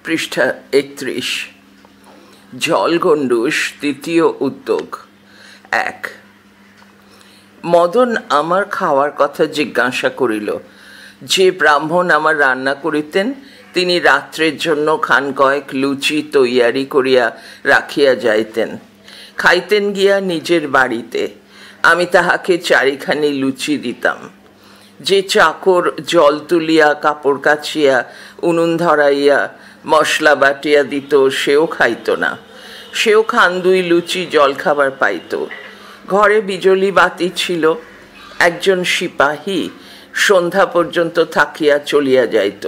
পৃষ্ঠা ৩১। জলগণ্ডূষ তৃতীয় উদ্যোগ। ১। মদন আমার খাওয়ার কথা জিজ্ঞাসা করিল। যে ব্রাহ্মণ আমার রান্না করিতেন তিনি রাত্রের জন্য খান কয়েক লুচি তৈয়ারি করিয়া রাখিয়া যাইতেন। খাইতেন গিয়া নিজের বাড়িতে। আমি তাহাকে চারিখানি লুচি দিতাম। যে চাকর জল তুলিয়া কাপড় কাচিয়া উনুন ধরাইয়া মশলা বাটিয়া দিত সেও খাইত না। সেও খান দুই লুচি জল খাবার পাইত। ঘরে বিজলি বাতি ছিল। একজন সিপাহী সন্ধ্যা পর্যন্ত থাকিয়া চলিয়া যাইত।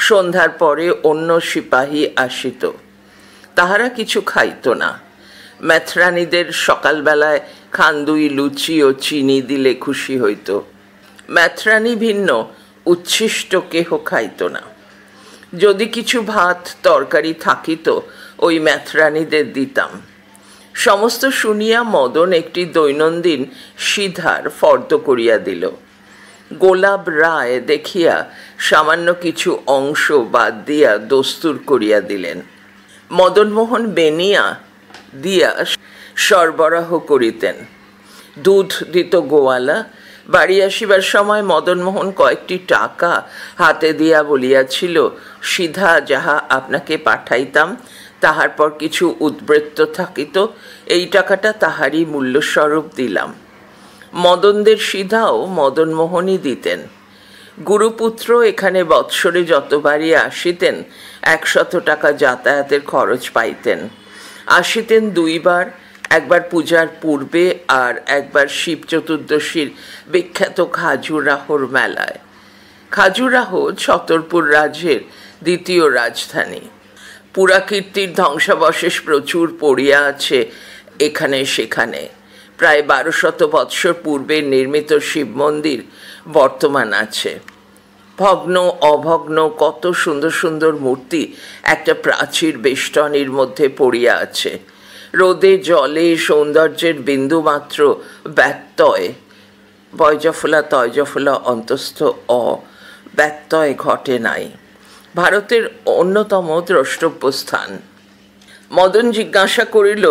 সন্ধ্যার পরে অন্য সিপাহী আসিত। তাহারা কিছু খাইত না। ম্যাথরানীদের সকালবেলায় খান দুই লুচি ও চিনি দিলে খুশি হইত। ম্যাথরানী ভিন্ন উচ্ছিষ্ট কেহ খাইত না। যদি কিছু ভাত তরকারি থাকিত ওই ম্যাথরানীদের দিতাম। সমস্ত শুনিয়া মদন একটি দৈনন্দিন সিধার ফর্দ করিয়া দিল। গোলাপ রায় দেখিয়া সামান্য কিছু অংশ বাদ দিয়া দস্তুর করিয়া দিলেন। মদনমোহন বেনিয়া দিয়া সরবরাহ করিতেন। দুধ দিত গোয়ালা। বাড়ি আসিবার সময় মদনমোহন কয়েকটি টাকা হাতে দিয়া বলিয়াছিল, সিধা যাহা আপনাকে পাঠাইতাম তাহার পর কিছু উদ্বৃত্ত থাকিত, এই টাকাটা তাহারই মূল্যস্বরূপ দিলাম। মদনদের সিধাও মদনমোহনই দিতেন। গুরুপুত্র এখানে বৎসরে যতবারই আসিতেন 100 টাকা যাতায়াতের খরচ পাইতেন। আসিতেন দুইবার, একবার পূজার পূর্বে আর একবার শিব চতুর্দশীর বিখ্যাত খাজুরাহোর মেলায়। খাজুরাহো ছতরপুর রাজ্যের দ্বিতীয় রাজধানী। পুরাকীর্তির ধ্বংসাবশেষ প্রচুর পড়িয়া আছে এখানে সেখানে। প্রায় 1200 বৎসর পূর্বে নির্মিত শিব মন্দির বর্তমান আছে। ভগ্ন অভগ্ন কত সুন্দর সুন্দর মূর্তি একটা প্রাচীর বেষ্টনীর মধ্যে পড়িয়া আছে। রোদে জলে সৌন্দর্যের বিন্দুমাত্র ব্যত্যয়, বয়জফলা তয়জফলা অন্তস্থ ব্যত্যয় ঘটে নাই। ভারতের অন্যতম দ্রষ্টব্য স্থান। মদন জিজ্ঞাসা করিল,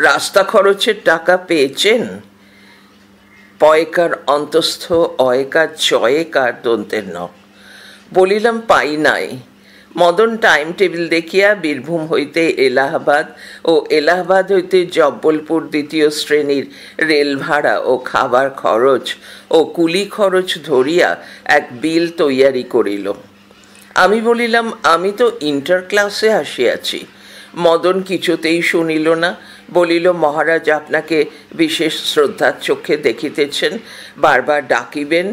রাস্তা খরচের টাকা পেয়েছেন? পয়কার অন্তস্থ অয়কার চয়েকার দন্তের ন। বলিলাম পাই নাই। মদন টাইম টেবিল দেখিয়া বীরভূম হইতে এলাহাবাদ ও এলাহাবাদ হইতে জব্বলপুর দ্বিতীয় শ্রেণীর রেল ভাড়া ও খাবার খরচ ও কুলি খরচ ধরিয়া এক বিল তৈয়ারি করিল। আমি বলিলাম, আমি তো ইন্টার ক্লাসে আসিয়াছি। মদন কিছুতেই শুনিল না। বলিল, মহারাজ আপনাকে বিশেষ শ্রদ্ধার চোখে দেখিতেছেন, বারবার ডাকিবেন।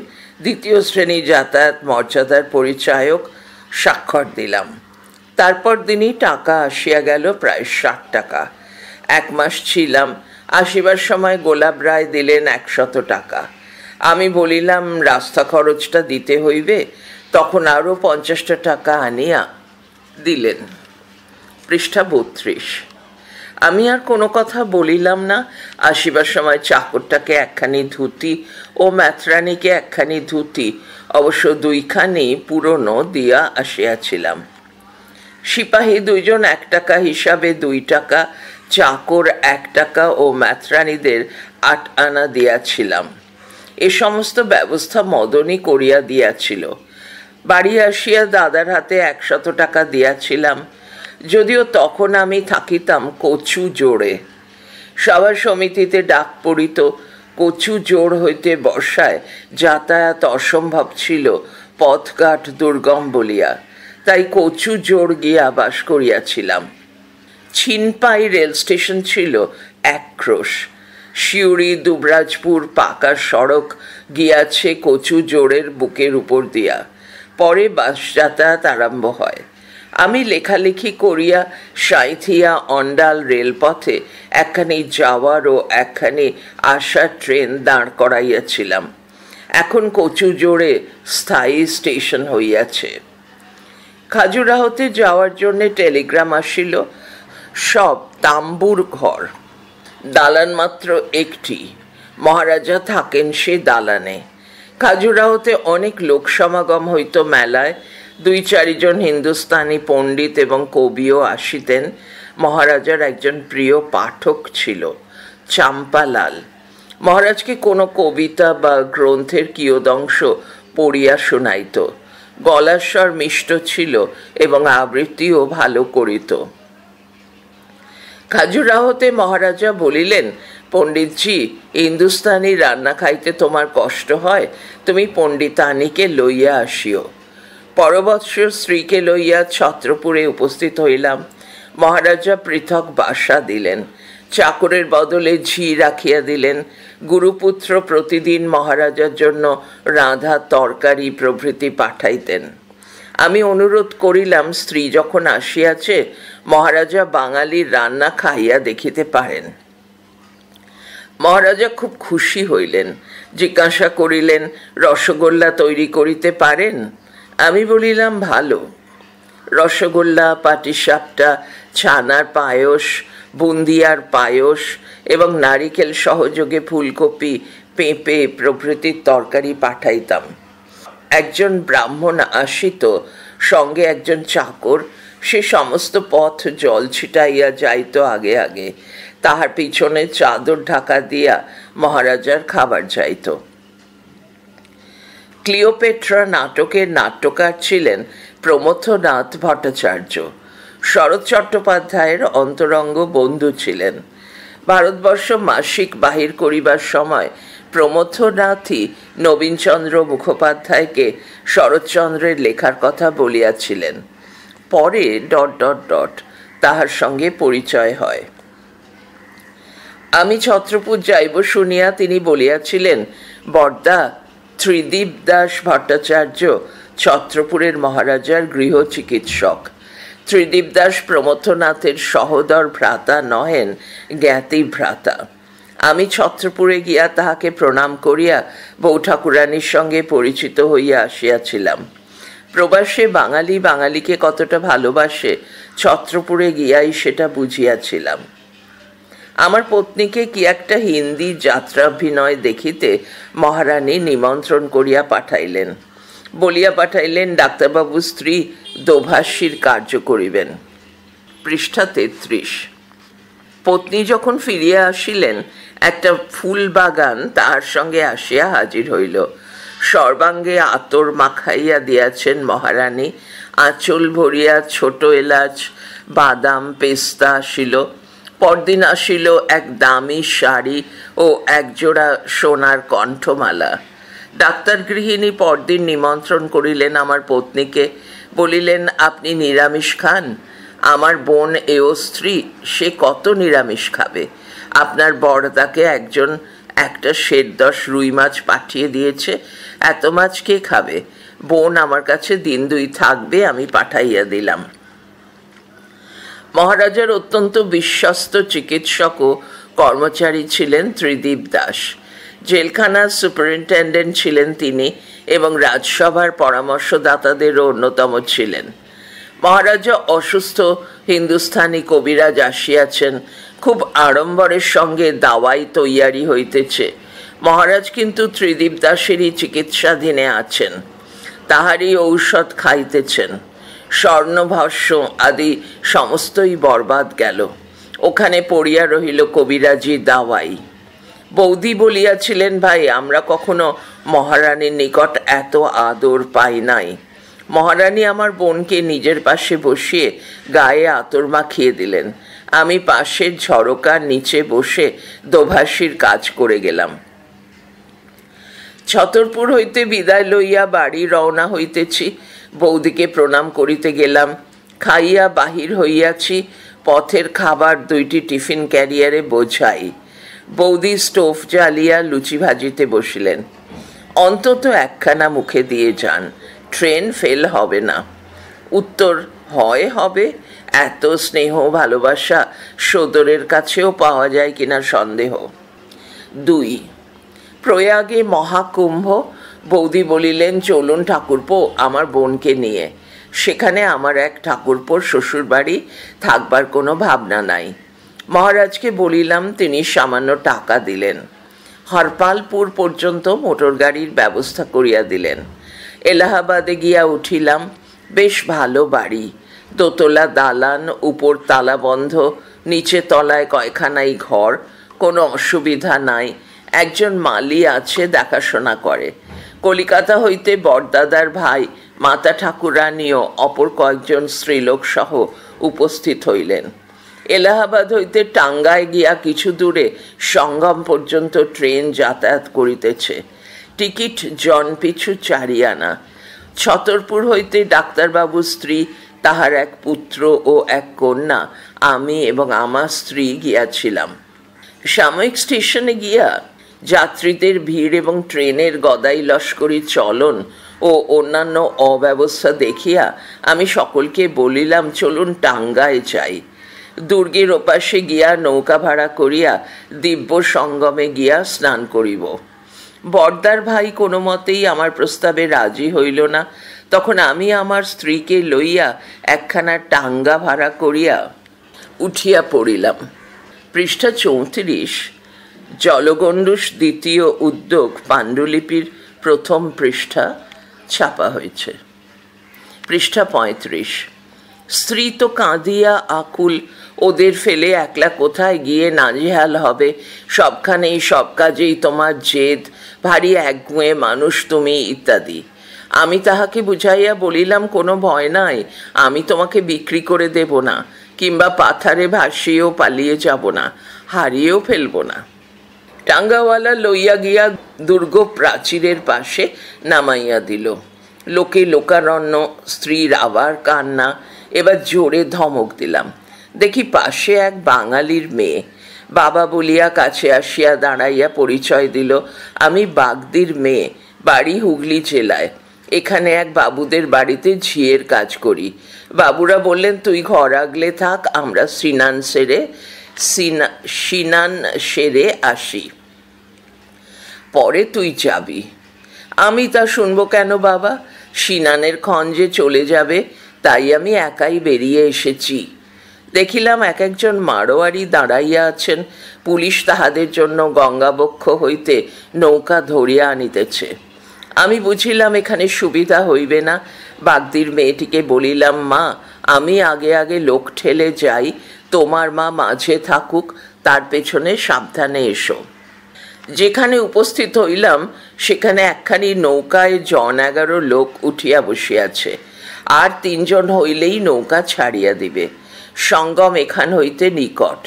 দ্বিতীয় শ্রেণী যাতায়াত মর্যাদার পরিচায়ক। স্বাক্ষর দিলাম। তারপর দিনই টাকা আসিয়া গেল, প্রায় 60 টাকা। 1 মাস ছিলাম। আসিবার সময় গোলাপ রায় দিলেন 100 টাকা। আমি বলিলাম, রাস্তা খরচটা দিতে হইবে। তখন আরও 50 টাকা আনিয়া দিলেন। পৃষ্ঠা 32। আমি আর কোনো কথা বলিলাম না। আসিবার সময় চাকরটাকে একখানি ধুতি ও ম্যাথরানীকে একখানি ধুতি, অবশ্য 2খানি পুরনো, দিয়া আসিয়াছিলাম। সিপাহী 2জন 1 টাকা হিসাবে 2 টাকা, চাকর 1 টাকা ও ম্যাথরানীদের 8 আনা দিয়াছিলাম। এ সমস্ত ব্যবস্থা মদনই করিয়া দিয়াছিল। বাড়ি আসিয়া দাদার হাতে 100 টাকা দিয়াছিলাম। যদিও তখন আমি থাকিতাম কচু জোড়ে। সভা সমিতিতে ডাক পড়িত। কচু জোড় হইতে বর্ষায় যাতায়াত অসম্ভব ছিল, পথঘাট দুর্গম বলিয়া। তাই কচু জোড় গিয়া বাস করিয়াছিলাম। ছিনপাই রেল স্টেশন ছিল 1 ক্রোশ। শিউরি দুবরাজপুর পাকা সড়ক গিয়াছে কচু জোড়ের বুকের উপর দিয়া। পরে বাস যাতায়াত আরম্ভ হয়। আমি লেখালেখি করিয়া সাঁইথিয়া অন্ডাল রেলপথে একখানি যাওয়ার ও একখানি আসার ট্রেন দাঁড় করাইয়াছিলাম। এখন কচু জোড়ে স্থায়ী স্টেশন হইয়াছে। খাজুরাহোতে যাওয়ার জন্যে টেলিগ্রাম আসিল। সব তাম্বুর ঘর, দালান মাত্র একটি। মহারাজা থাকেন সে দালানে। খাজুরাহোতে অনেক লোক সমাগম হইত মেলায়। 2-4 হিন্দুস্তানি পণ্ডিত এবং কবিও আসিতেন। মহারাজার একজন প্রিয় পাঠক ছিল, চাম্পালাল। মহারাজকে কোনো কবিতা বা গ্রন্থের কিয়দংশ পড়িয়া শোনাইত। গলার স্বর মিষ্ট ছিল এবং আবৃত্তিও ভালো করিত। খাজুরাহোতে মহারাজা বলিলেন, পণ্ডিতজি, হিন্দুস্তানি রান্না খাইতে তোমার কষ্ট হয়, তুমি পণ্ডিতানিকে লইয়া আসিও। পরবৎসর স্ত্রীকে লইয়া ছত্রপুরে উপস্থিত হইলাম। মহারাজা পৃথক বাসা দিলেন, চাকরের বদলে ঝি রাখিয়া দিলেন। গুরুপুত্র প্রতিদিন মহারাজার জন্য রাঁধা তরকারি প্রভৃতি পাঠাইতেন। আমি অনুরোধ করিলাম, স্ত্রী যখন আসিয়াছে, মহারাজা বাঙালির রান্না খাইয়া দেখিতে পারেন। মহারাজা খুব খুশি হইলেন, জিজ্ঞাসা করিলেন, রসগোল্লা তৈরি করিতে পারেন? আমি বলিলাম, ভালো। রসগোল্লা, পাটিসাপটা, ছানার পায়স, বুন্দিয়ার পায়স এবং নারিকেল সহযোগে ফুলকপি, পেঁপে প্রভৃতির তরকারি পাঠাইতাম। একজন ব্রাহ্মণ আসিত, সঙ্গে একজন চাকর। সে সমস্ত পথ জল ছিটাইয়া যাইত আগে আগে। তাহার পিছনে চাদর ঢাকা দিয়া মহারাজার খাবার যাইত। ক্লিওপেট্রা নাটকের নাট্যকার ছিলেন প্রমথনাথ ভট্টাচার্য। শরৎ চট্টোপাধ্যায়ের অন্তরঙ্গ বন্ধু ছিলেন। ভারতবর্ষ মাসিক বাহির করিবার সময় প্রমথনাথই নবীনচন্দ্র মুখোপাধ্যায়কে শরৎচন্দ্রের লেখার কথা বলিয়াছিলেন। পরে ... তাহার সঙ্গে পরিচয় হয়। আমি ছত্রপুর যাইব শুনিয়া তিনি বলিয়াছিলেন, বর্দা, ত্রিদীপ দাস ভট্টাচার্য ছত্রপুরের মহারাজার গৃহ চিকিৎসক। ত্রিদীপ দাস প্রমথনাথের সহোদর ভ্রাতা নহেন, জ্ঞাতি ভ্রাতা। আমি ছত্রপুরে গিয়া তাহাকে প্রণাম করিয়া বউ ঠাকুরানীর সঙ্গে পরিচিত হইয়া আসিয়াছিলাম। প্রবাসে বাঙালি বাঙালিকে কতটা ভালোবাসে, ছত্রপুরে গিয়াই সেটা বুঝিয়াছিলাম। আমার পত্নীকে কি একটা হিন্দি যাত্রাভিনয় দেখিতে মহারানী নিমন্ত্রণ করিয়া পাঠাইলেন। বলিয়া পাঠাইলেন, ডাক্তারবাবুর স্ত্রী দোভাষীর কার্য করিবেন। পৃষ্ঠা 33। পত্নী যখন ফিরিয়া আসিলেন, একটা ফুল বাগান তাহার সঙ্গে আসিয়া হাজির হইল। সর্বাঙ্গে আতর মাখাইয়া দিয়াছেন মহারানী। আঁচল ভরিয়া ছোট এলাচ, বাদাম, পেস্তা আসিল। পরদিন আসিল এক দামি শাড়ি ও একজোড়া সোনার কণ্ঠমালা। ডাক্তার গৃহিণী পরদিন নিমন্ত্রণ করিলেন আমার পত্নীকে। বলিলেন, আপনি নিরামিষ খান? আমার বোন এও স্ত্রী, সে কত নিরামিষ খাবে? আপনার বড়দাকে একজন একটা 10 রুই মাছ পাঠিয়ে দিয়েছে, এত মাছ কে খাবে? বোন আমার কাছে 2 দিন থাকবে, আমি পাঠাইয়া দিলাম। মহারাজার অত্যন্ত বিশ্বস্ত চিকিৎসক ও কর্মচারী ছিলেন ত্রিদীপ দাস। জেলখানার সুপারিনটেন্ডেন্ট ছিলেন তিনি এবং রাজসভার পরামর্শদাতাদেরও অন্যতম ছিলেন। মহারাজা অসুস্থ হিন্দুস্থানি কবিরাজ আসিয়াছেন। খুব আড়ম্বরের সঙ্গে দাওয়াই তৈয়ারি হইতেছে। মহারাজ কিন্তু ত্রিদীপ দাসেরই চিকিৎসাধীনে আছেন, তাহারই ঔষধ খাইতেছেন। স্বর্ণভস্য আদি সমস্তই বরবাদ গেল। ওখানে পড়িয়া রহিল কবিরাজি দাওয়াই। বৌদি বলিয়াছিলেন, ভাই, আমরা কখনো মহারানীর নিকট এত আদর পাই নাই। মহারানী আমার বোনকে নিজের পাশে বসিয়ে গায়ে আতর মাখিয়ে দিলেন। আমি পাশের ঝরকার নিচে বসে দোভাষীর কাজ করে গেলাম। ছতরপুর হইতে বিদায় লইয়া বাড়ি রওনা হইতেছি। বৌদিকে প্রণাম করিতে গেলাম। খাইয়া বাহির হইয়াছি। পথের খাবার 2টি টিফিন ক্যারিয়ারে বোঝাই। বৌদি স্টোভ জ্বালিয়া লুচি ভাজিতে বসিলেন। অন্তত একখানা মুখে দিয়ে যান, ট্রেন ফেল হবে না। উত্তর, হয় হবে। এত স্নেহ ভালোবাসা সদরের কাছেও পাওয়া যায় কিনা সন্দেহ। 2, প্রয়াগে মহাকুম্ভ। বৌদি বলিলেন, চলুন ঠাকুরপো আমার বোনকে নিয়ে। সেখানে আমার এক ঠাকুরপোর শ্বশুর বাড়ি, থাকবার কোনো ভাবনা নাই। মহারাজকে বলিলাম, তিনি সামান্য টাকা দিলেন। হরপালপুর পর্যন্ত মোটর গাড়ির ব্যবস্থা করিয়া দিলেন। এলাহাবাদে গিয়া উঠিলাম। বেশ ভালো বাড়ি, দোতলা দালান, উপর তালাবন্ধ, নিচে তলায় কয়খানাই ঘর, কোনো অসুবিধা নাই। একজন মালি আছে, দেখাশোনা করে। কলিকাতা হইতে বড়দাদার ভাই মাতা ঠাকুরানীও অপর কয়েকজন স্ত্রীলোক সহ উপস্থিত হইলেন। এলাহাবাদ হইতে টাঙ্গায় গিয়া কিছু দূরে সঙ্গম পর্যন্ত ট্রেন যাতায়াত করিতেছে। টিকিট জন পিছু 4 আনা। ছতরপুর হইতে ডাক্তারবাবুর স্ত্রী, তাহার এক পুত্র ও এক কন্যা, আমি এবং আমার স্ত্রী গিয়াছিলাম। সাময়িক স্টেশনে গিয়া যাত্রীদের ভিড় এবং ট্রেনের গদাই লস্করি চলন ও অন্যান্য অব্যবস্থা দেখিয়া আমি সকলকে বলিলাম, চলুন টাঙ্গায় যাই। দুর্গের ওপাশে গিয়া নৌকা ভাড়া করিয়া দিব্য সঙ্গমে গিয়া স্নান করিব। বড়দার ভাই কোনো মতেই আমার প্রস্তাবে রাজি হইল না। তখন আমি আমার স্ত্রীকে লইয়া একখানা টাঙ্গা ভাড়া করিয়া উঠিয়া পড়িলাম। পৃষ্ঠা 34, জলগণ্ডূষ দ্বিতীয় উদ্যোগ পাণ্ডুলিপির প্রথম পৃষ্ঠা ছাপা হয়েছে। পৃষ্ঠা 35, স্ত্রী তো কাঁদিয়া আকুল, ওদের ফেলে একলা কোথায় গিয়ে নাজেহাল হবে, সবখানেই সব কাজেই তোমার জেদ, ভারী একগুঁয়ে মানুষ তুমি, ইত্যাদি। আমি তাহাকে বুঝাইয়া বলিলাম, কোনো ভয় নাই, আমি তোমাকে বিক্রি করে দেব না, কিংবা পাথারে ভাসিয়েও পালিয়ে যাব না, হারিয়েও ফেলব না। টাঙ্গাওয়ালা লইয়া গিয়া দুর্গ প্রাচীরের পাশে নামাইয়া দিল। লোকে লোকারণ্য, স্ত্রীর আবার কান্না। এবার জোরে ধমক দিলাম। দেখি পাশে এক বাঙালির মেয়ে। বাবা বলিয়া কাছে আসিয়া দাঁড়াইয়া পরিচয় দিল, আমি বাগদির মেয়ে, বাড়ি হুগলি জেলায়। এখানে এক বাবুদের বাড়িতে ঝিয়ের কাজ করি। বাবুরা বললেন, তুই ঘর আগলে থাক, আমরা সিনান সেরে আসি, পরে তুই যাবি। আমি তা শুনবো কেন বাবা? সিনানের ক্ষণ যে চলে যাবে, তাই আমি একাই বেরিয়ে এসেছি। দেখিলাম এক একজন মারোয়ারি দাঁড়াইয়া আছেন। পুলিশ তাহাদের জন্য গঙ্গাবক্ষ হইতে নৌকা ধরিয়া আনিতেছে। আমি বুঝিলাম এখানে সুবিধা হইবে না। বাগদির মেয়েটিকে বলিলাম, মা, আমি আগে আগে লোক ঠেলে যাই, তোমার মা মাঝে থাকুক, তার পেছনে সাবধানে এসো। যেখানে উপস্থিত হইলাম সেখানে একখানি নৌকায় 11 লোক উঠিয়া বসিয়াছে। আর 3 জন হইলেই নৌকা ছাড়িয়া দিবে। সঙ্গম এখান হইতে নিকট।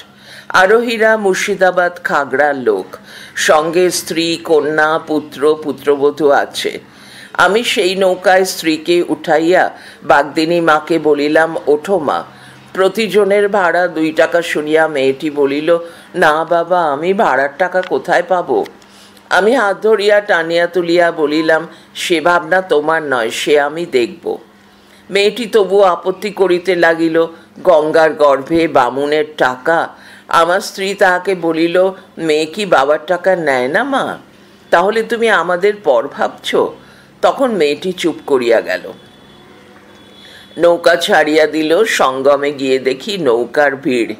আরোহীরা মুর্শিদাবাদ খাগড়ার লোক, সঙ্গে স্ত্রী, কন্যা, পুত্র, পুত্রবধূ আছে। আমি সেই নৌকায় স্ত্রীকে উঠাইয়া বাগদিনী মাকে বলিলাম, ওঠো মা। প্রতিজনের ভাড়া 2 টাকা শুনিয়া মেয়েটি বলিল, না বাবা, আমি ভাড়ার টাকা কোথায় পাব? আমি হাত ধরিয়া টানিয়া তুলিয়া বলিলাম, সে ভাবনা তোমার নয়, সে আমি দেখব। মেয়েটি তবু আপত্তি করিতে লাগিল, গঙ্গার গর্ভে বামুনের টাকা। আমার স্ত্রী তাহাকে বলিল, মেয়ে কি বাবার টাকা নেয় না মা? তাহলে তুমি আমাদের পর ভাবছ? তখন মেয়েটি চুপ করিয়া গেল। নৌকা ছাড়িয়া দিল। সঙ্গমে গিয়ে দেখি নৌকার ভিড়।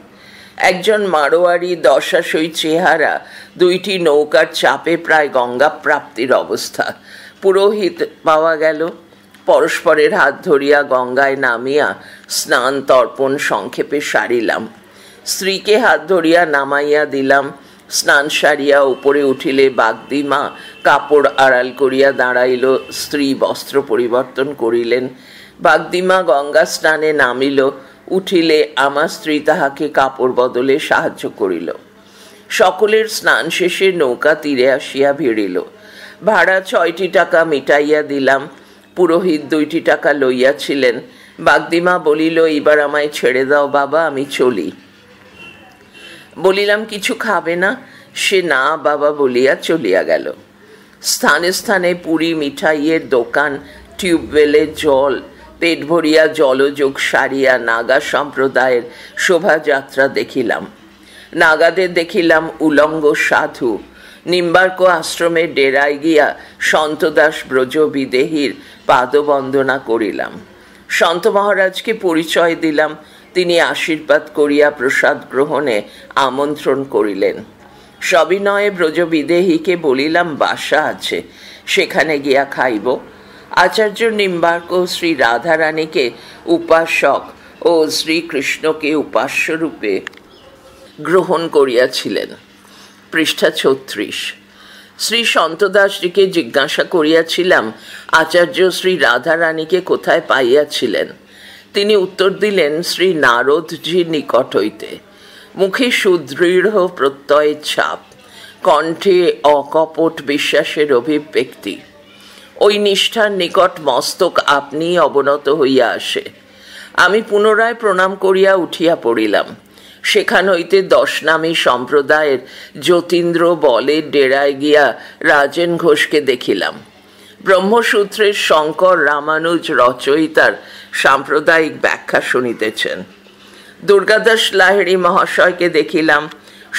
একজন মারোয়ারি দশাশই চেহারা, 2টি নৌকার চাপে প্রায় গঙ্গা প্রাপ্তির অবস্থা। পুরোহিত পাওয়া গেল। পরস্পরের হাত ধরিয়া গঙ্গায় নামিয়া স্নান তর্পণ সংক্ষেপে সারিলাম। স্ত্রীকে হাত ধরিয়া নামাইয়া দিলাম। স্নান সারিয়া উপরে উঠিলে বাগদি মা কাপড় আড়াল করিয়া দাঁড়াইল। স্ত্রী বস্ত্র পরিবর্তন করিলেন। বাগদিমা গঙ্গা স্নানে নামিল। উঠিলে আমার স্ত্রী তাহাকে কাপড় বদলে সাহায্য করিল। সকলের স্নান শেষে নৌকা তীরে আসিয়া ভিড়িল। ভাড়া 6টি টাকা মিটাইয়া দিলাম। পুরোহিত 2টি টাকা লইয়াছিলেন। বাগদিমা বলিল, এবার আমায় ছেড়ে দাও বাবা, আমি চলি। বলিলাম, কিছু খাবে না? সে না বাবা বলিয়া চলিয়া গেল। স্থানে স্থানে পুরি মিঠাইয়ের দোকান, টিউবওয়েলের জল, পেট ভরিয়া জলযোগ সারিয়া নাগা সম্প্রদায়ের শোভাযাত্রা দেখিলাম। নাগাদের দেখিলাম উলঙ্গ সাধু। নিম্বার্ক আশ্রমের ডেরায় গিয়া সন্তদাস ব্রজ বিদেহীর পাদবন্দনা করিলাম। সন্ত মহারাজকে পরিচয় দিলাম। তিনি আশীর্বাদ করিয়া প্রসাদ গ্রহণে আমন্ত্রণ করিলেন। সবিনয়ে ব্রজবিদেহীকে বলিলাম, বাসা আছে, সেখানে গিয়া খাইব। আচার্য নিম্বার্ক শ্রী রাধারানীকে উপাসক ও শ্রীকৃষ্ণকে উপাস্যরূপে গ্রহণ করিয়াছিলেন। পৃষ্ঠা 36। শ্রী সন্তদাসজিকে জিজ্ঞাসা করিয়াছিলাম আচার্য শ্রী রাধারানীকে কোথায় পাইয়াছিলেন। তিনি উত্তর দিলেন শ্রী নারদজির নিকট হইতে। মুখে সুদৃঢ় প্রত্যয়ের ছাপ, কণ্ঠে অকপট বিশ্বাসের অভিব্যক্তি। ওই নিষ্ঠার নিকট মস্তক আপনিই অবনত হইয়া আসে। আমি পুনরায় প্রণাম করিয়া উঠিয়া পড়িলাম। সেখান হইতে 10 নামী সম্প্রদায়ের যতীন্দ্র বলের ডেরায় গিয়া রাজেন ঘোষকে দেখিলাম। ব্রহ্মসূত্রের শঙ্কর রামানুজ রচয়িতার সাম্প্রদায়িক ব্যাখ্যা শুনিতেছেন। দুর্গাদাস লাহিড়ী মহাশয়কে দেখিলাম।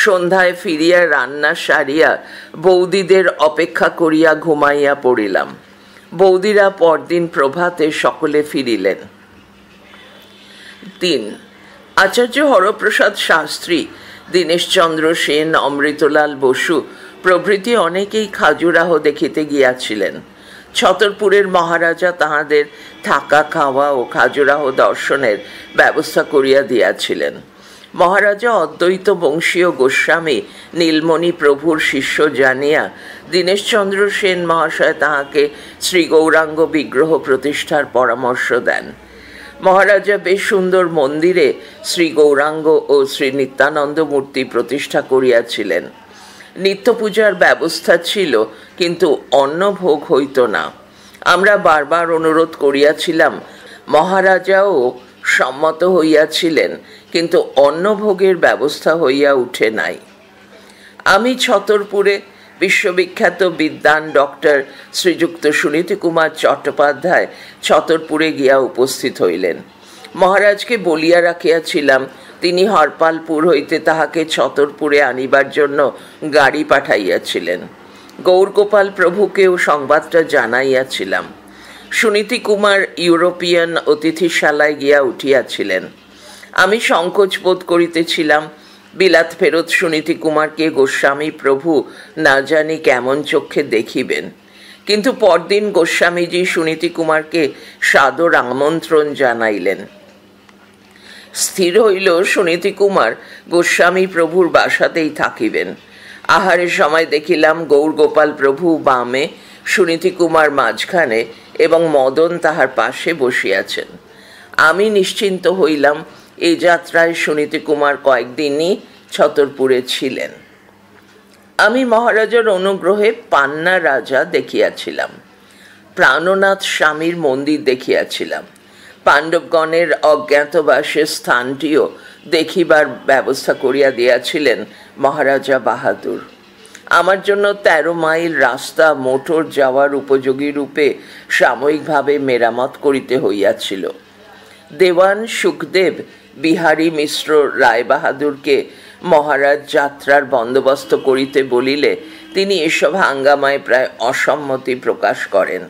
সন্ধ্যায় ফিরিয়া রান্না সারিয়া বৌদিদের অপেক্ষা করিয়া ঘুমাইয়া পড়িলাম। বৌদিরা পরদিন প্রভাতে সকলে ফিরিলেন। 3. আচার্য হরপ্রসাদ শাস্ত্রী, দীনেশচন্দ্র সেন, অমৃতলাল বসু প্রভৃতি অনেকেই খাজুরাহ দেখিতে গিয়াছিলেন। ছতরপুরের মহারাজা তাহাদের থাকা খাওয়া ও খাজুরাহ দর্শনের ব্যবস্থা করিয়া দিয়াছিলেন। মহারাজা অদ্বৈত বংশীয় গোস্বামী নীলমণি প্রভুর শিষ্য জানিয়া দীনেশচন্দ্র সেন মহাশয় তাহাকে শ্রী গৌরাঙ্গ বিগ্রহ প্রতিষ্ঠার পরামর্শ দেন। মহারাজা বেশ সুন্দর মন্দিরে শ্রী গৌরাঙ্গ ও শ্রী নিত্যানন্দ মূর্তি প্রতিষ্ঠা করিয়াছিলেন। নিত্য পূজার ব্যবস্থা ছিল, কিন্তু অন্নভোগ হইত না। আমরা বারবার অনুরোধ করিয়াছিলাম, মহারাজাও সম্মত হইয়াছিলেন, কিন্তু অন্নভোগের ব্যবস্থা হইয়া উঠে নাই। আমি ছতরপুরে বিশ্ববিখ্যাত বিদ্বান ডক্টর শ্রীযুক্ত সুনীতি কুমার চট্টোপাধ্যায় ছতরপুরে গিয়া উপস্থিত হইলেন। মহারাজকে বলিয়া রাখিয়াছিলাম, তিনি হরপালপুর হইতে তাহাকে ছতরপুরে আনিবার জন্য গাড়ি পাঠাইয়াছিলেন। গৌরগোপাল প্রভুকেও সংবাদটা জানাইয়াছিলাম। সুনীতি কুমার ইউরোপিয়ান অতিথিশালায় গিয়া উঠিয়াছিলেন। আমি সংকোচ বোধ করিতেছিলাম। বিলাত ফেরত সুনীতি কুমারকে গোস্বামী প্রভু না জানি কেমন চক্ষে দেখিবেন। কিন্তু পরদিন গোস্বামীজি সুনীতি কুমারকে সাদর আমন্ত্রণ জানাইলেন। স্থির হইল সুনীতি কুমার গোস্বামী প্রভুর বাসাতেই থাকিবেন। আহারের সময় দেখিলাম গৌরগোপাল প্রভু বামে, সুনীতি কুমার মাঝখানে এবং মদন তাহার পাশে বসিয়াছেন। আমি নিশ্চিন্ত হইলাম, এই যাত্রায় সুনীতি কুমার কয়েকদিনই ছতরপুরে ছিলেন। আমি মহারাজার অনুগ্রহে পান্না রাজা দেখিয়াছিলাম। প্রাণনাথ স্বামীর মন্দির দেখিয়াছিলাম। পাণ্ডবগণের অজ্ঞাতবাসের স্থানটিও দেখিবার ব্যবস্থা করিয়া দিয়াছিলেন মহারাজা বাহাদুর। আমার জন্য 13 মাইল রাস্তা মোটর যাওয়ার উপযোগী রূপে সাময়িকভাবে মেরামত করিতে হইয়াছিল। দেওয়ান সুখদেব বিহারী মিশ্র রায়বাহাদুরকে মহারাজ যাত্রার বন্দোবস্ত করিতে বলিলে তিনি এসব হাঙ্গামায় প্রায় অসম্মতি প্রকাশ করেন।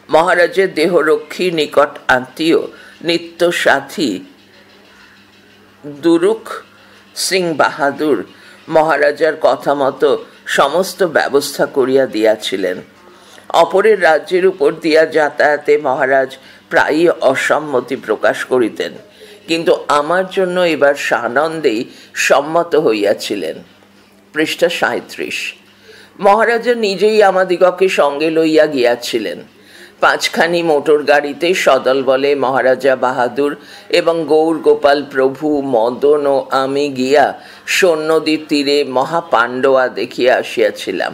মহারাজের দেহরক্ষী নিকট আত্মীয় নিত্য সাথী দুরুখ সিং বাহাদুর মহারাজার কথা মতো সমস্ত ব্যবস্থা করিয়া দিয়াছিলেন। অপরের রাজ্যের উপর দিয়া যাতায়াতে মহারাজ প্রায়ই অসম্মতি প্রকাশ করিতেন, কিন্তু আমার জন্য এবার সানন্দেই সম্মত হইয়াছিলেন। পৃষ্ঠা 37। মহারাজা নিজেই আমাদিগকে সঙ্গে লইয়া গিয়াছিলেন। 5খানি মোটর গাড়িতে সদল বলে মহারাজা বাহাদুর এবং গৌরগোপাল প্রভু, মদন ও আমি গিয়া সোন নদীর তীরে মহাপাণ্ডবা দেখিয়া আসিয়াছিলাম।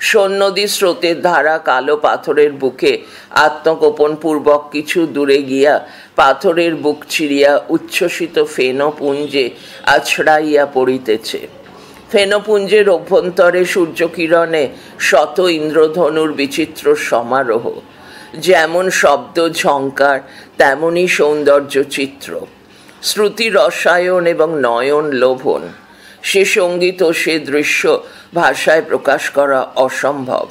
সোন নদী স্রোতের ধারা কালো পাথরের বুকে আত্মগোপন পূর্বক কিছু দূরে গিয়া পাথরের বুক চিরিয়া উচ্ছ্বসিত ফেনপুঞ্জে আছড়াইয়া পড়িতেছে। ফেনপুঞ্জের অভ্যন্তরে সূর্যকিরণে শত ইন্দ্রধনুর বিচিত্র সমারোহ। যেমন শব্দ ঝঙ্কার, তেমনই সৌন্দর্য চিত্র। শ্রুতি রসায়ন এবং নয়ন লোভন। সে সঙ্গীত ও সে দৃশ্য ভাষায় প্রকাশ করা অসম্ভব।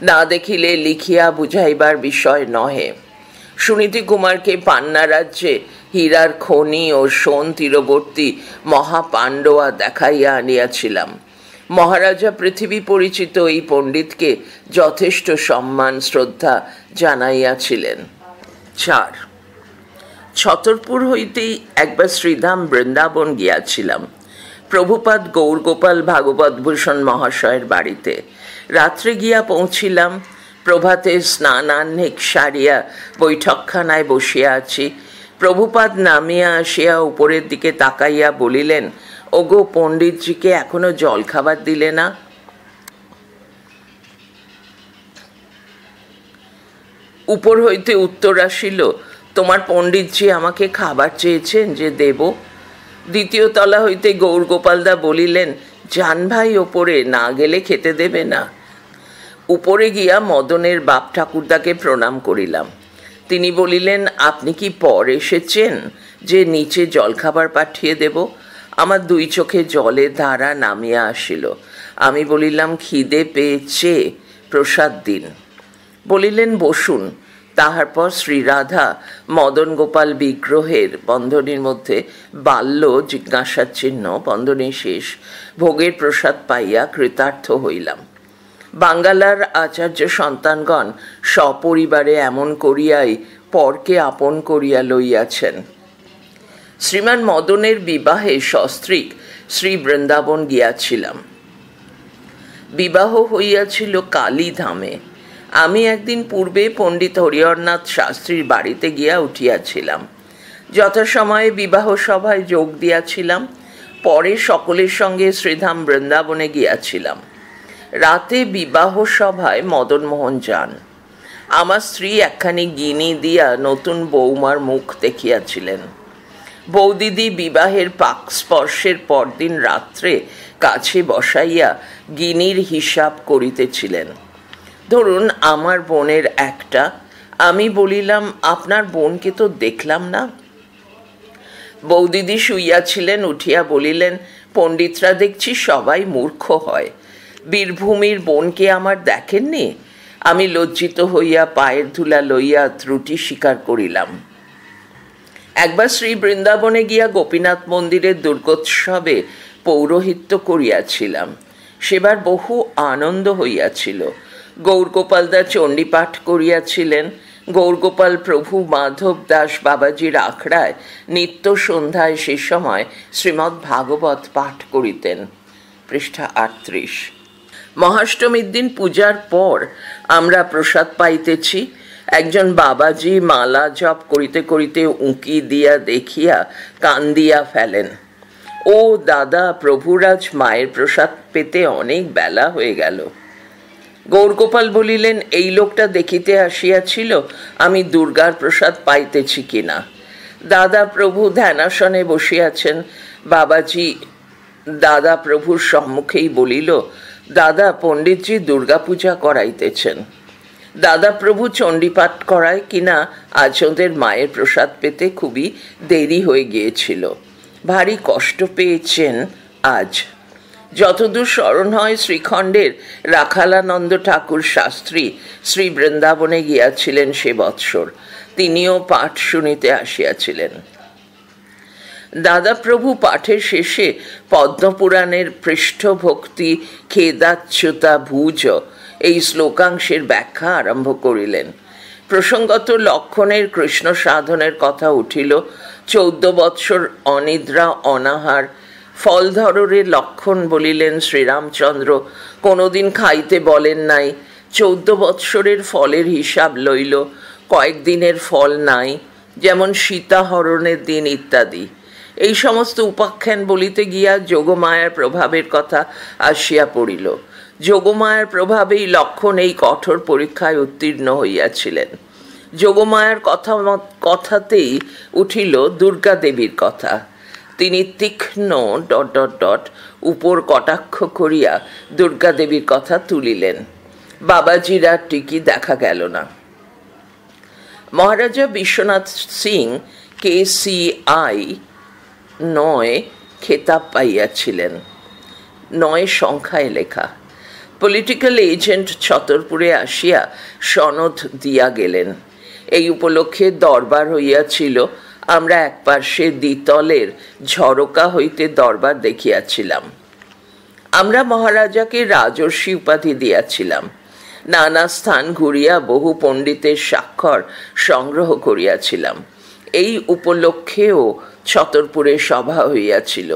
না দেখিলে লিখিয়া বুঝাইবার বিষয় নহে। সুনীতি কুমারকে পান্না রাজ্যে হীরার খনি ও সোন তীরবর্তী মহাপাণ্ডবা দেখাইয়া আনিয়াছিলাম। মহারাজা পৃথিবী পরিচিত এই পণ্ডিতকে যথেষ্ট সম্মান শ্রদ্ধা জানাইয়াছিলেন। 4 ছতরপুর হইতেই একবার শ্রীধাম বৃন্দাবন গিয়াছিলাম, প্রভুপাদ গৌরগোপাল ভাগবতভূষণ মহাশয়ের বাড়িতে। রাত্রে গিয়া পৌঁছিলাম। প্রভাতে স্নানাহ্নিক সারিয়া বৈঠকখানায় বসিয়া আছি। প্রভুপাদ নামিয়া আসিয়া উপরের দিকে তাকাইয়া বলিলেন, ওগো, পণ্ডিতজিকে এখনো জলখাবার দিলে না? উপর হইতে উত্তর আসিল, তোমার পণ্ডিতজি আমাকে খাবার চেয়েছেন যে দেব। দ্বিতীয় তলা হইতে গৌরগোপালদা বলিলেন, জান ভাই, ওপরে না গেলে খেতে দেবে না। উপরে গিয়া মদনের বাপ ঠাকুরদাকে প্রণাম করিলাম। তিনি বলিলেন, আপনি কি পর এসেছেন যে নিচে জলখাবার পাঠিয়ে দেব? আমার 2 চোখে জলে ধারা নামিয়া আসিল। আমি বলিলাম, খিদে পেয়েছে, প্রসাদ দিন। বলিলেন, বসুন। তাহার পর শ্রীরাধা মদন গোপাল বিগ্রহের বন্ধনীর মধ্যে বাল্য জিজ্ঞাসার চিহ্ন বন্ধনী শেষ ভোগের প্রসাদ পাইয়া কৃতার্থ হইলাম। বাঙ্গালার আচার্য সন্তানগণ সপরিবারে এমন করিয়াই পরকে আপন করিয়া লইয়াছেন। শ্রীমান মদনের বিবাহে সস্ত্রীক শ্রী বৃন্দাবন গিয়াছিলাম। বিবাহ হইয়াছিল কালীধামে। আমি একদিন পূর্বে পণ্ডিত হরিহরনাথ শাস্ত্রীর বাড়িতে গিয়া উঠিয়াছিলাম। যথাসময়ে বিবাহ সভায় যোগ দিয়াছিলাম। পরে সকলের সঙ্গে শ্রীধাম বৃন্দাবনে গিয়াছিলাম। রাতে বিবাহ সভায় মদনমোহন যান। আমার স্ত্রী একখানি গিনি দিয়া নতুন বৌমার মুখ দেখিয়াছিলেন। বৌদিদি বিবাহের পাক স্পর্শের পরদিন রাত্রে কাছে বসাইয়া গিনির হিসাব করিতেছিলেন। ধরুন, আমার বোনের একটা। আমি বলিলাম, আপনার বোনকে তো দেখলাম না। বৌদিদি শুইয়াছিলেন, উঠিয়া বলিলেন, পণ্ডিতরা দেখছি সবাই মূর্খ হয়। বীরভূমির বোনকে আমার দেখেননি? আমি লজ্জিত হইয়া পায়ের ধুলা লইয়া ত্রুটি স্বীকার করিলাম। একবার শ্রী বৃন্দাবনে গিয়া গোপীনাথ মন্দিরের দুর্গোৎসবে পৌরোহিত্য করিয়াছিলাম। সেবার বহু আনন্দ হইয়াছিল। গৌরগোপালদা চণ্ডীপাঠ করিয়াছিলেন। গৌরগোপাল প্রভু মাধব দাস বাবাজির আখড়ায় নিত্য সন্ধ্যায় সে সময় শ্রীমদ্ ভাগবত পাঠ করিতেন। পৃষ্ঠা 38। মহাষ্টমীর দিন পূজার পর আমরা প্রসাদ পাইতেছি। একজন বাবাজি মালা জপ করিতে করিতে উঁকি দিয়া দেখিয়া কান্দিয়া ফেলেন। ও দাদা, প্রভুরাজ মায়ের প্রসাদ পেতে অনেক বেলা হয়ে গেল। গৌরগোপাল বলিলেন, এই লোকটা দেখিতে আসিয়াছিল আমি দুর্গার প্রসাদ পাইতেছি কিনা। দাদা প্রভু ধ্যানাসনে বসিয়াছেন। বাবাজি দাদা প্রভুর সম্মুখেই বলিল, দাদা, পণ্ডিতজি দুর্গা পূজা করাইতেছেন। দাদা প্রভু চণ্ডীপাঠ করায় কিনা আজ ওদের মায়ের প্রসাদ পেতে খুবই দেরি হয়ে গিয়েছিল। ভারী কষ্ট পেয়েছেন আজ। যতদূর স্মরণ হয়, শ্রীখণ্ডের রাখালানন্দ ঠাকুর শাস্ত্রী শ্রী বৃন্দাবনে গিয়াছিলেন সে বৎসর। তিনিও পাঠ শুনিতে আসিয়াছিলেন। দাদাপ্রভু পাঠের শেষে পদ্মপুরাণের পৃষ্ঠভক্তি খেদাচ্যুতা ভুজ এই শ্লোকাংশের ব্যাখ্যা আরম্ভ করিলেন। প্রসঙ্গত লক্ষণের কৃষ্ণ সাধনের কথা উঠিল। 14 বৎসর অনিদ্রা অনাহার। ফলধরের লক্ষণ বলিলেন শ্রীরামচন্দ্র কোনোদিন খাইতে বলেন নাই। 14 বৎসরের ফলের হিসাব লইল। কয়েকদিনের ফল নাই, যেমন সীতাহরণের দিন ইত্যাদি। এই সমস্ত উপাখ্যান বলিতে গিয়া যোগমায়ার প্রভাবের কথা আসিয়া পড়িল। যোগমায়ার প্রভাবেই লক্ষণ এই কঠোর পরীক্ষায় উত্তীর্ণ হইয়াছিলেন। যোগমায়ার কথাতেই উঠিল দুর্গা দেবীর কথা। তিনি তীক্ষ্ণ ... উপর কটাক্ষ করিয়া দুর্গা দেবীর কথা তুলিলেন। বাবাজির আর টিকি দেখা গেল না। মহারাজা বিশ্বনাথ সিং KCI 9 খেতাব পাইয়াছিলেন। 9 সংখ্যায় লেখা। পলিটিক্যাল এজেন্ট ছতরপুরে আসিয়া সনদ দিয়া গেলেন। এই উপলক্ষে দরবার হইয়াছিল। আমরা একপার্শ্বে দ্বিতলের ঝরকা হইতে দরবার দেখিয়াছিলাম। আমরা মহারাজাকে রাজর্ষি উপাধি দিয়াছিলাম। নানা স্থান ঘুরিয়া বহু পণ্ডিতের স্বাক্ষর সংগ্রহ করিয়াছিলাম। এই উপলক্ষেও ছতরপুরে সভা হইয়াছিল।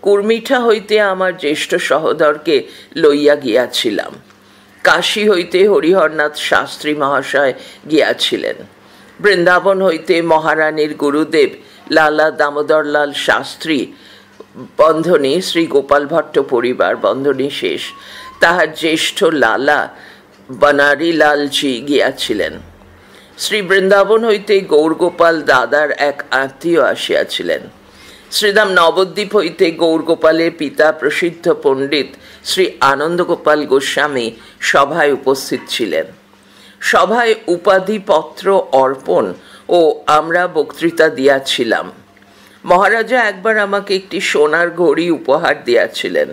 কুর্মিঠা হইতে আমার জ্যেষ্ঠ সহোদরকে লইয়া গিয়াছিলাম। কাশী হইতে হরিহরনাথ শাস্ত্রী মহাশয় গিয়াছিলেন। বৃন্দাবন হইতে মহারানীর গুরুদেব লালা দামোদরলাল শাস্ত্রী বন্ধনী শ্রী গোপাল ভট্ট পরিবার বন্ধনী শেষ, তাহার জ্যেষ্ঠ লালা বনারীলালজি গিয়াছিলেন। শ্রী বৃন্দাবন হইতে গৌরগোপাল দাদার এক আত্মীয় আসিয়াছিলেন। শ্রীধাম নবদ্বীপ হইতে গৌরগোপালের পিতা প্রসিদ্ধ পণ্ডিত শ্রী আনন্দগোপাল গোস্বামী সভায় উপস্থিত ছিলেন। সভায় উপাধিপত্র অর্পণ ও আমরা বক্তৃতা দিয়াছিলাম। মহারাজা একবার আমাকে একটি সোনার ঘড়ি উপহার দিয়াছিলেন।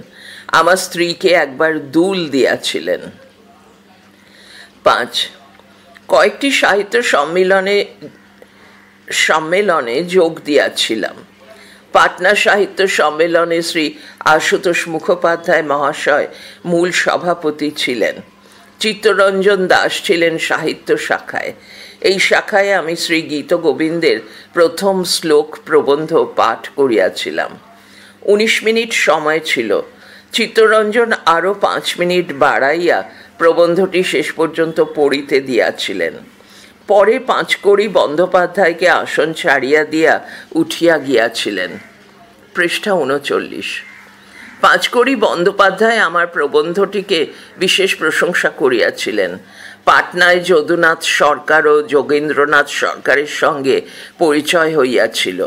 আমার স্ত্রীকে একবার দুল দিয়াছিলেন। 5. কয়েকটি সাহিত্য সম্মেলনে যোগ দিয়াছিলাম। পাটনা সাহিত্য সম্মেলনে শ্রী আশুতোষ মুখোপাধ্যায় মহাশয় মূল সভাপতি ছিলেন। চিত্তরঞ্জন দাস ছিলেন সাহিত্য শাখায়। এই শাখায় আমি শ্রী গীতগোবিন্দের প্রথম শ্লোক প্রবন্ধ পাঠ করিয়াছিলাম। 19 মিনিট সময় ছিল। চিত্তরঞ্জন আরও 5 মিনিট বাড়াইয়া প্রবন্ধটি শেষ পর্যন্ত পড়িতে দিয়াছিলেন। পরে পাঁচকড়ি বন্দ্যোপাধ্যায়কে আসন ছাড়িয়া দিয়া উঠিয়া গিয়াছিলেন। পৃষ্ঠা 39। পাঁচকড়ি বন্দ্যোপাধ্যায় আমার প্রবন্ধটিকে বিশেষ প্রশংসা করিয়াছিলেন। পাটনায় যদুনাথ সরকার ও যোগেন্দ্রনাথ সরকারের সঙ্গে পরিচয় হইয়াছিল।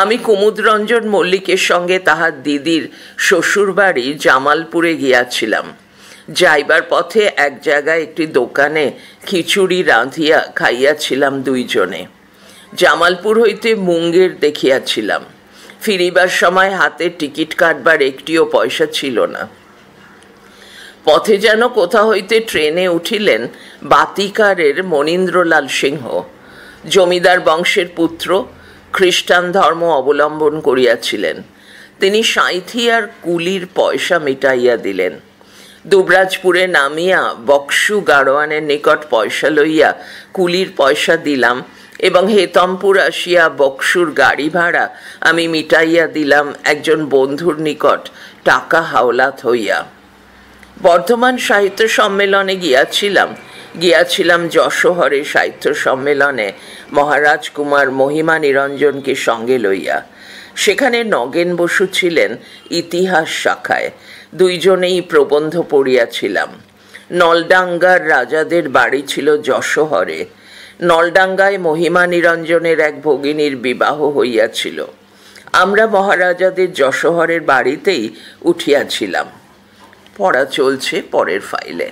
আমি কুমুদরঞ্জন মল্লিকের সঙ্গে তাহার দিদির শ্বশুরবাড়ি জামালপুরে গিয়াছিলাম। যাইবার পথে এক জায়গায় একটি দোকানে খিচুড়ি রাঁধিয়া খাইয়াছিলাম দুইজনে। জামালপুর হইতে মুঙ্গের দেখিয়াছিলাম। ফিরিবার সময় হাতে টিকিট কাটবার একটিও পয়সা ছিল না। পথে যেন কোথা হইতে ট্রেনে উঠিলেন বাতিকারের মনীন্দ্রলাল সিংহ। জমিদার বংশের পুত্র, খ্রিস্টান ধর্ম অবলম্বন করিয়াছিলেন। তিনি সাঁইথি আর কুলির পয়সা মিটাইয়া দিলেন। দুবরাজপুরে নামিয়া বক্সু গাড়োয়ানের নিকট পয়সা লইয়া কুলির পয়সা দিলাম এবং হেতমপুর আসিয়া বক্সুর গাড়ি ভাড়া আমি মিটাইয়া দিলাম একজন বন্ধুর নিকট টাকা হাওলাত হইয়া। বর্ধমান সাহিত্য সম্মেলনে গিয়াছিলাম যশোহরে সাহিত্য সম্মেলনে মহারাজ কুমার মহিমা নিরঞ্জনকে সঙ্গে লইয়া। সেখানে নগেন বসু ছিলেন ইতিহাস শাখায়। দুইজনেই প্রবন্ধ পড়িয়াছিলাম। নলডাঙ্গার রাজাদের বাড়ি ছিল যশোহরে। নলডাঙ্গায় মহিমা নিরঞ্জনের এক ভগিনীর বিবাহ হইয়াছিল। আমরা মহারাজাদের যশোহরের বাড়িতেই উঠিয়াছিলাম। পড়া চলছে পরের ফাইলে।